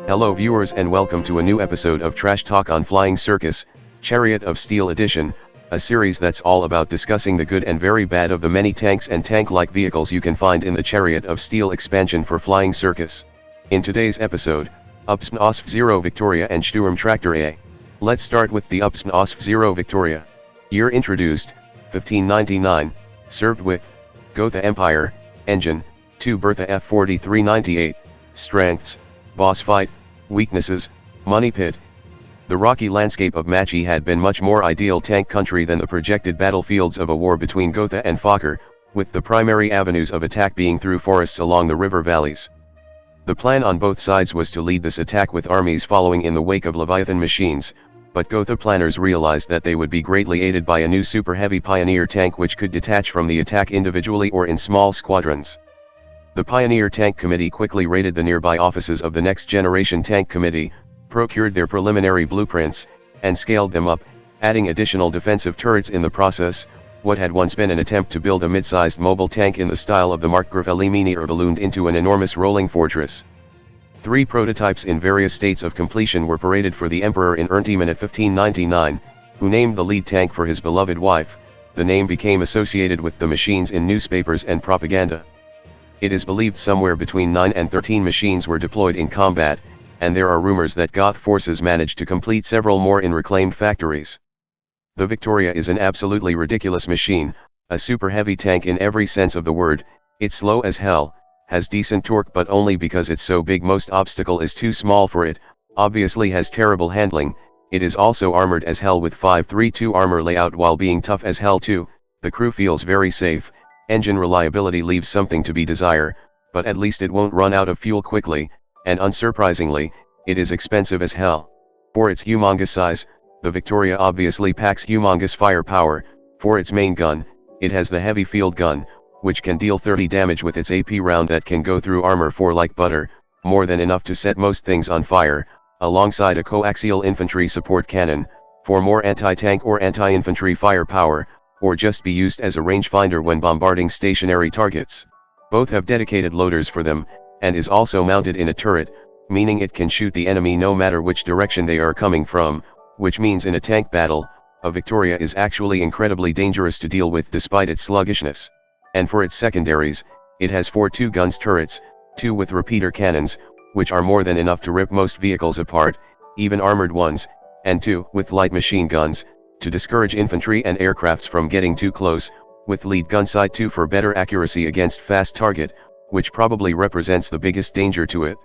Hello viewers and welcome to a new episode of Trashtalk on Flying Circus, Chariot of Steel Edition, a series that's all about discussing the good and very bad of the many tanks and tank-like vehicles you can find in the Chariot of Steel expansion for Flying Circus. In today's episode, STM Victoria and STM Tractor A. Let's start with the STM Victoria. Year introduced, 1599, served with, Gotha Empire, engine, 2 Bertha F4398, strengths, boss fight, weaknesses, money pit. The rocky landscape of Macchi had been much more ideal tank country than the projected battlefields of a war between Gotha and Fokker, with the primary avenues of attack being through forests along the river valleys. The plan on both sides was to lead this attack with armies following in the wake of Leviathan machines, but Gotha planners realized that they would be greatly aided by a new super heavy Pioneer tank which could detach from the attack individually or in small squadrons. The Pioneer Tank Committee quickly raided the nearby offices of the Next Generation Tank Committee, procured their preliminary blueprints, and scaled them up, adding additional defensive turrets in the process. What had once been an attempt to build a mid-sized mobile tank in the style of the Markgraf Eliminierer ballooned into an enormous rolling fortress. 3 prototypes in various states of completion were paraded for the Emperor in Ernteman at 1599, who named the lead tank for his beloved wife. The name became associated with the machines in newspapers and propaganda. It is believed somewhere between 9 and 13 machines were deployed in combat, and there are rumors that Goth forces managed to complete several more in reclaimed factories. The Victoria is an absolutely ridiculous machine, a super heavy tank in every sense of the word. It's slow as hell, has decent torque but only because it's so big most obstacle is too small for it, obviously has terrible handling. It is also armored as hell with 532 armor layout while being tough as hell too. The crew feels very safe. Engine reliability leaves something to be desired, but at least it won't run out of fuel quickly, and unsurprisingly, it is expensive as hell. For its humongous size, the Victoria obviously packs humongous firepower. For its main gun, it has the heavy field gun, which can deal 30 damage with its AP round that can go through armor for like butter, more than enough to set most things on fire, alongside a coaxial infantry support cannon, for more anti-tank or anti-infantry firepower, or just be used as a rangefinder when bombarding stationary targets. Both have dedicated loaders for them, and is also mounted in a turret, meaning it can shoot the enemy no matter which direction they are coming from, which means in a tank battle, a Victoria is actually incredibly dangerous to deal with despite its sluggishness. And for its secondaries, it has 4 2-guns turrets, 2 with repeater cannons, which are more than enough to rip most vehicles apart, even armored ones, and 2 with light machine guns, to discourage infantry and aircrafts from getting too close, with lead gun sight 2 for better accuracy against fast target, which probably represents the biggest danger to it.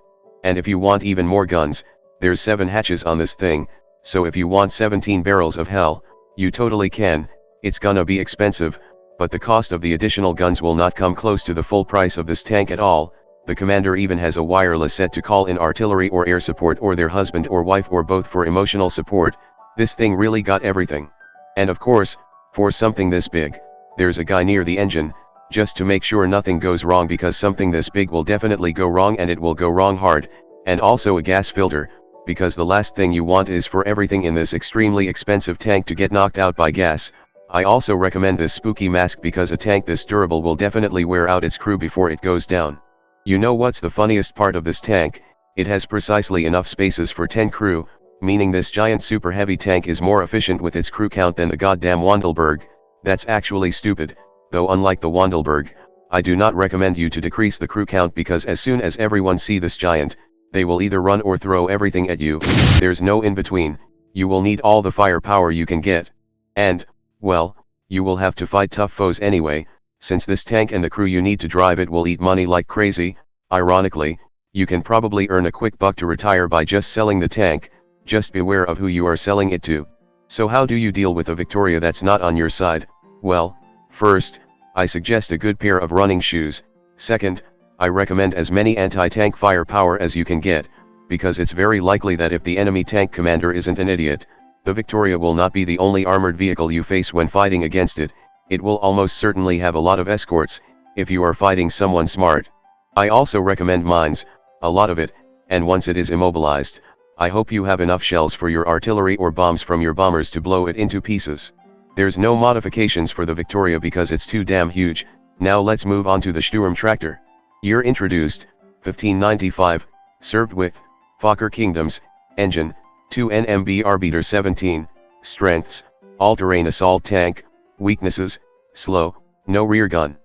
And if you want even more guns, there's 7 hatches on this thing, so if you want 17 barrels of hell, you totally can. It's gonna be expensive, but the cost of the additional guns will not come close to the full price of this tank at all. The commander even has a wireless set to call in artillery or air support or their husband or wife or both for emotional support. This thing really got everything. And of course, for something this big, there's a guy near the engine, just to make sure nothing goes wrong because something this big will definitely go wrong and it will go wrong hard, and also a gas filter, because the last thing you want is for everything in this extremely expensive tank to get knocked out by gas. I also recommend this spooky mask because a tank this durable will definitely wear out its crew before it goes down. You know what's the funniest part of this tank? It has precisely enough spaces for 10 crew, meaning this giant super heavy tank is more efficient with its crew count than the goddamn Wandelberg. That's actually stupid, though unlike the Wandelberg, I do not recommend you to decrease the crew count because as soon as everyone see this giant, they will either run or throw everything at you. There's no in between. You will need all the firepower you can get. And, well, you will have to fight tough foes anyway, since this tank and the crew you need to drive it will eat money like crazy. Ironically, you can probably earn a quick buck to retire by just selling the tank. Just beware of who you are selling it to. So how do you deal with a Victoria that's not on your side? Well, first, I suggest a good pair of running shoes. Second, I recommend as many anti-tank firepower as you can get, because it's very likely that if the enemy tank commander isn't an idiot, the Victoria will not be the only armored vehicle you face when fighting against it. It will almost certainly have a lot of escorts, if you are fighting someone smart. I also recommend mines, a lot of it, and once it is immobilized, I hope you have enough shells for your artillery or bombs from your bombers to blow it into pieces. There's no modifications for the Victoria because it's too damn huge. Now let's move on to the STM Tractor. Year introduced, 1595, served with, Fokker Kingdoms, Engine, 2 NMB Arbiter 17, Strengths, All-Terrain Assault Tank, Weaknesses, Slow, no rear gun.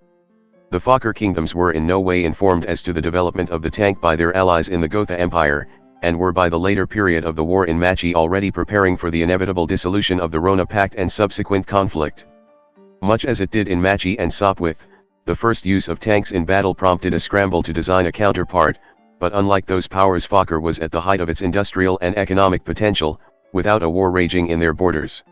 The Fokker Kingdoms were in no way informed as to the development of the tank by their allies in the Gotha Empire, and were by the later period of the war in Macchi already preparing for the inevitable dissolution of the Rona Pact and subsequent conflict. Much as it did in Macchi and Sopwith, the first use of tanks in battle prompted a scramble to design a counterpart, but unlike those powers, Fokker was at the height of its industrial and economic potential, without a war raging in their borders.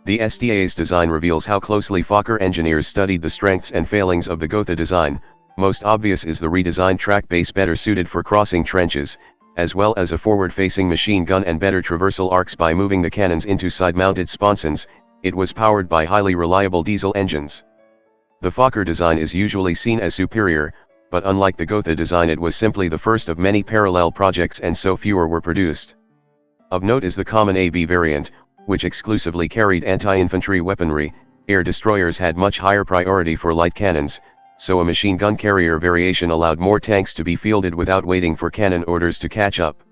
The STA's design reveals how closely Fokker engineers studied the strengths and failings of the Gotha design. Most obvious is the redesigned track base, better suited for crossing trenches, as well as a forward-facing machine gun and better traversal arcs by moving the cannons into side-mounted sponsons. It was powered by highly reliable diesel engines. The Fokker design is usually seen as superior, but unlike the Gotha design, it was simply the first of many parallel projects, and so fewer were produced. Of note is the common AB variant, which exclusively carried anti-infantry weaponry. Air destroyers had much higher priority for light cannons, so a machine gun carrier variation allowed more tanks to be fielded without waiting for cannon orders to catch up.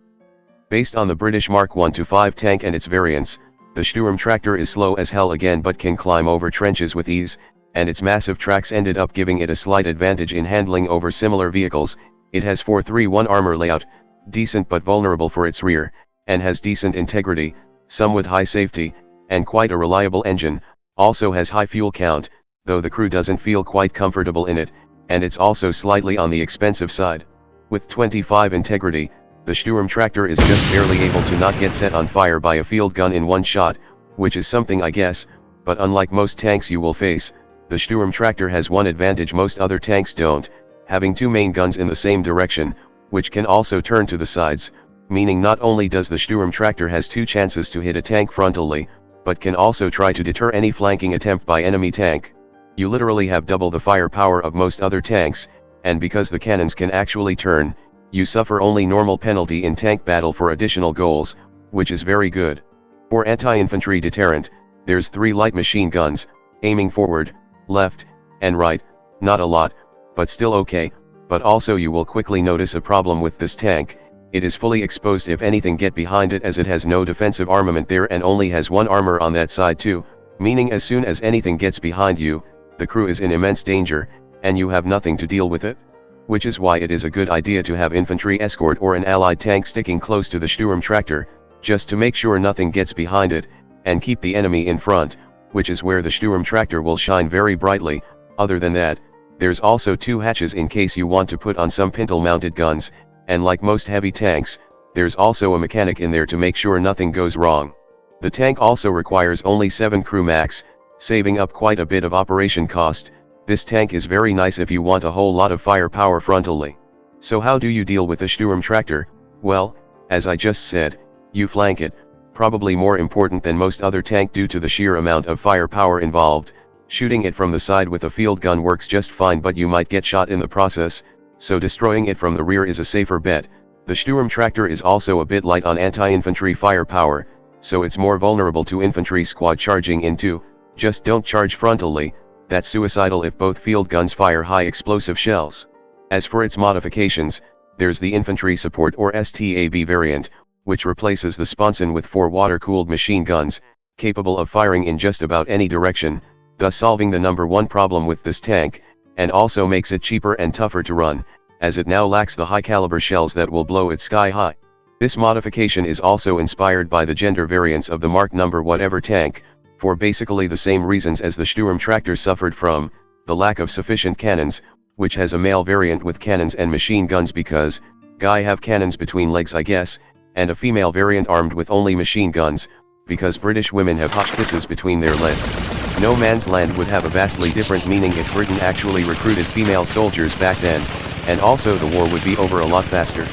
Based on the British Mark 1-5 tank and its variants, the Sturm Tractor is slow as hell again but can climb over trenches with ease, and its massive tracks ended up giving it a slight advantage in handling over similar vehicles. It has 4-3-1 armor layout, decent but vulnerable for its rear, and has decent integrity, somewhat high safety, and quite a reliable engine. Also has high fuel count, though the crew doesn't feel quite comfortable in it, and it's also slightly on the expensive side. With 25 integrity, the Sturm Tractor is just barely able to not get set on fire by a field gun in one shot, which is something I guess, but unlike most tanks you will face, the Sturm Tractor has one advantage most other tanks don't, having two main guns in the same direction, which can also turn to the sides, meaning not only does the Sturm Tractor has two chances to hit a tank frontally, but can also try to deter any flanking attempt by enemy tank. You literally have double the firepower of most other tanks, and because the cannons can actually turn, you suffer only normal penalty in tank battle for additional goals, which is very good. For anti-infantry deterrent, there's 3 light machine guns, aiming forward, left, and right, not a lot, but still okay, but also you will quickly notice a problem with this tank. It is fully exposed if anything get behind it, as it has no defensive armament there and only has one armor on that side too, meaning as soon as anything gets behind you, the crew is in immense danger, and you have nothing to deal with it. Which is why it is a good idea to have infantry escort or an allied tank sticking close to the Sturm Tractor, just to make sure nothing gets behind it, and keep the enemy in front, which is where the Sturm Tractor will shine very brightly. Other than that, there's also 2 hatches in case you want to put on some pintle-mounted guns, and like most heavy tanks, there's also a mechanic in there to make sure nothing goes wrong. The tank also requires only 7 crew max, saving up quite a bit of operation cost. This tank is very nice if you want a whole lot of firepower frontally. So how do you deal with the Sturm Tractor? Well, as I just said, you flank it, probably more important than most other tank due to the sheer amount of firepower involved. Shooting it from the side with a field gun works just fine, but you might get shot in the process, so destroying it from the rear is a safer bet. The Sturm Tractor is also a bit light on anti-infantry firepower, so it's more vulnerable to infantry squad charging into. Just don't charge frontally, that's suicidal if both field guns fire high explosive shells. As for its modifications, there's the infantry support or STAB variant, which replaces the Sponson with 4 water-cooled machine guns, capable of firing in just about any direction, thus solving the number 1 problem with this tank, and also makes it cheaper and tougher to run, as it now lacks the high-caliber shells that will blow it sky high. This modification is also inspired by the gender variants of the Mark number whatever tank, for basically the same reasons as the Sturm Tractor suffered from, the lack of sufficient cannons, which has a male variant with cannons and machine guns because, guy have cannons between legs I guess, and a female variant armed with only machine guns, because British women have hot kisses between their legs. No Man's Land would have a vastly different meaning if Britain actually recruited female soldiers back then, and also the war would be over a lot faster.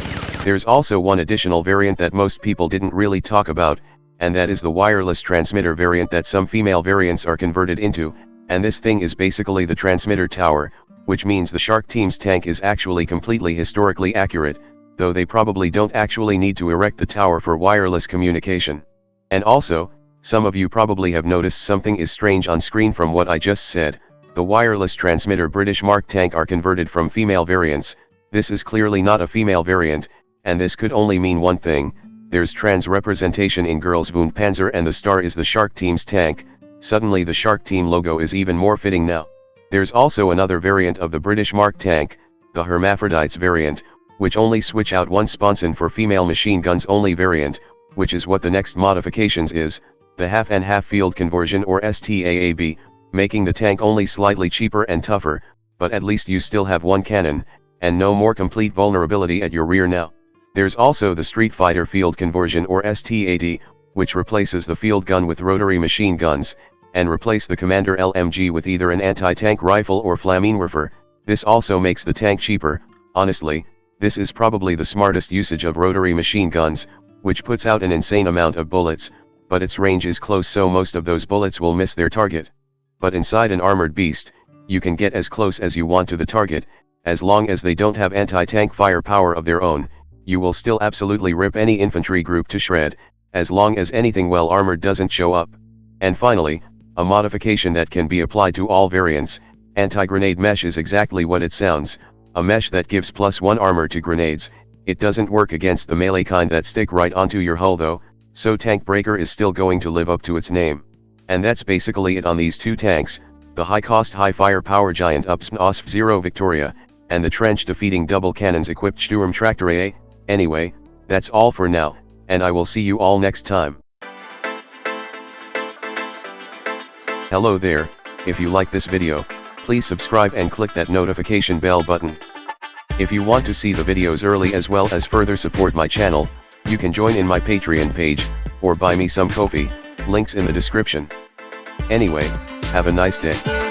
There's also one additional variant that most people didn't really talk about, and that is the wireless transmitter variant that some female variants are converted into, and this thing is basically the transmitter tower, which means the Shark Team's tank is actually completely historically accurate, though they probably don't actually need to erect the tower for wireless communication. And also, some of you probably have noticed something is strange on screen from what I just said. The wireless transmitter British Mark tank are converted from female variants. This is clearly not a female variant, and this could only mean one thing: there's trans representation in girls' Wundpanzer and the star is the Shark Team's tank. Suddenly the Shark Team logo is even more fitting now. There's also another variant of the British Mark tank, the Hermaphrodites variant, which only switch out one sponson for female machine guns only variant, which is what the next modifications is, the half and half field conversion or STAAB, making the tank only slightly cheaper and tougher, but at least you still have one cannon, and no more complete vulnerability at your rear now. There's also the Street Fighter field conversion or STAD, which replaces the field gun with rotary machine guns, and replace the Commander LMG with either an anti-tank rifle or Flammenwerfer. This also makes the tank cheaper. Honestly, this is probably the smartest usage of rotary machine guns, which puts out an insane amount of bullets, but its range is close so most of those bullets will miss their target. But inside an armored beast, you can get as close as you want to the target, as long as they don't have anti-tank firepower of their own. You will still absolutely rip any infantry group to shred, as long as anything well armored doesn't show up. And finally, a modification that can be applied to all variants: anti-grenade mesh is exactly what it sounds, a mesh that gives +1 armor to grenades. It doesn't work against the melee kind that stick right onto your hull though, so Tank Breaker is still going to live up to its name. And that's basically it on these two tanks, the high-cost high-firepower giant UPSM 0 Victoria, and the trench-defeating double cannons equipped Sturm Tractor AA. Anyway, that's all for now, and I will see you all next time. Hello there, if you like this video, please subscribe and click that notification bell button. If you want to see the videos early as well as further support my channel, you can join in my Patreon page, or buy me some coffee, links in the description. Anyway, have a nice day.